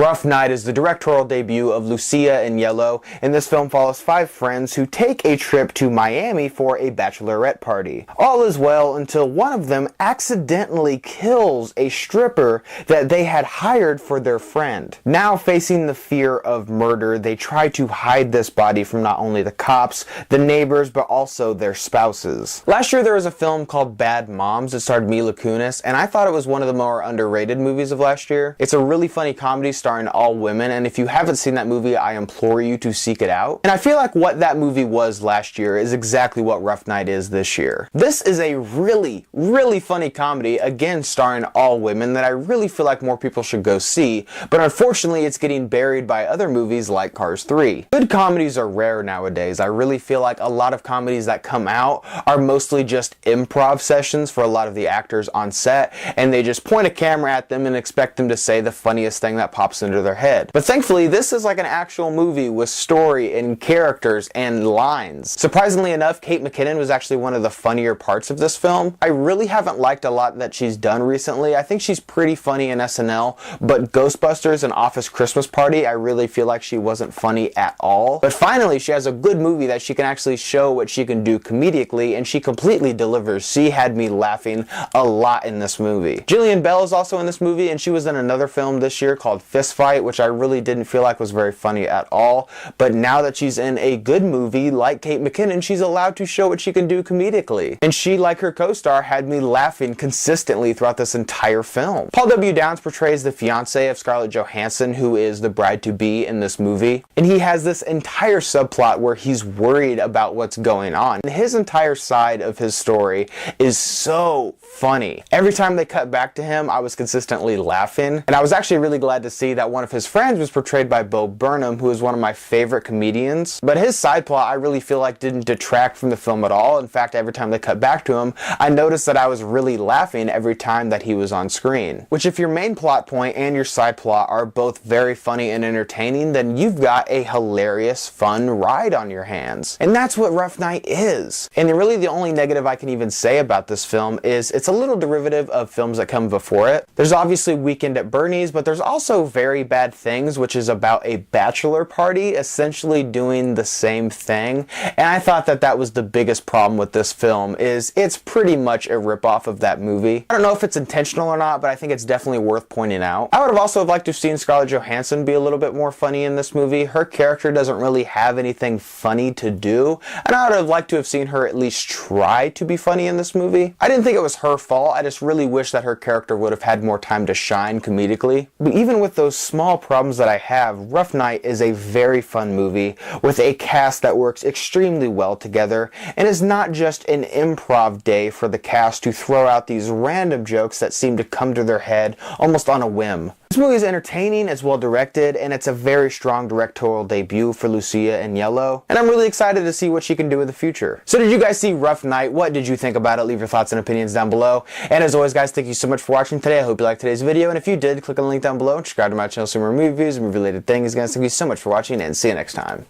Rough Night is the directorial debut of Lucia in Yellow, and this film follows 5 friends who take a trip to Miami for a bachelorette party. All is well until one of them accidentally kills a stripper that they had hired for their friend. Now facing the fear of murder, they try to hide this body from not only the cops, the neighbors, but also their spouses. Last year there was a film called Bad Moms that starred Mila Kunis, and I thought it was one of the more underrated movies of last year. It's a really funny comedy starring all women, and if you haven't seen that movie, I implore you to seek it out. And I feel like what that movie was last year is exactly what Rough Night is this year. This is a really, really funny comedy, again starring all women, that I really feel like more people should go see, but unfortunately it's getting buried by other movies like Cars 3. Good comedies are rare nowadays. I really feel like a lot of comedies that come out are mostly just improv sessions for a lot of the actors on set, and they just point a camera at them and expect them to say the funniest thing that pops into their head. But thankfully, this is like an actual movie with story and characters and lines. Surprisingly enough, Kate McKinnon was actually one of the funnier parts of this film. I really haven't liked a lot that she's done recently. I think she's pretty funny in SNL, but Ghostbusters and Office Christmas Party, I really feel like she wasn't funny at all. But finally, she has a good movie that she can actually show what she can do comedically, and she completely delivers. She had me laughing a lot in this movie. Jillian Bell is also in this movie, and she was in another film this year called Fist Fight, which I really didn't feel like was very funny at all. But now that she's in a good movie like Kate McKinnon, she's allowed to show what she can do comedically. And she, like her co-star, had me laughing consistently throughout this entire film. Paul W. Downs portrays the fiance of Scarlett Johansson, who is the bride-to-be in this movie. And he has this entire subplot where he's worried about what's going on. And his entire side of his story is so funny. Every time they cut back to him, I was consistently laughing. And I was actually really glad to see that one of his friends was portrayed by Bo Burnham, who is one of my favorite comedians. But his side plot, I really feel like didn't detract from the film at all. In fact, every time they cut back to him, I noticed that I was really laughing every time that he was on screen. Which, if your main plot point and your side plot are both very funny and entertaining, then you've got a hilarious, fun ride on your hands. And that's what Rough Night is. And really the only negative I can even say about this film is it's a little derivative of films that come before it. There's obviously Weekend at Bernie's, but there's also Very Bad Things, which is about a bachelor party essentially doing the same thing. And I thought that that was the biggest problem with this film, is it's pretty much a ripoff of that movie. I don't know if it's intentional or not, but I think it's definitely worth pointing out. I would have also liked to have seen Scarlett Johansson be a little bit more funny in this movie. Her character doesn't really have anything funny to do, and I would have liked to have seen her at least try to be funny in this movie. I didn't think it was her fault. I just really wish that her character would have had more time to shine comedically. But even with those small problems that I have, Rough Night is a very fun movie with a cast that works extremely well together, and is not just an improv day for the cast to throw out these random jokes that seem to come to their head almost on a whim. This movie is entertaining, it's well directed, and it's a very strong directorial debut for Lucia in Yellow. And I'm really excited to see what she can do in the future. So did you guys see Rough Night? What did you think about it? Leave your thoughts and opinions down below. And as always guys, thank you so much for watching today. I hope you liked today's video, and if you did, click on the link down below and subscribe to my channel for more movie reviews and movie related things. Guys, thank you so much for watching, and see you next time.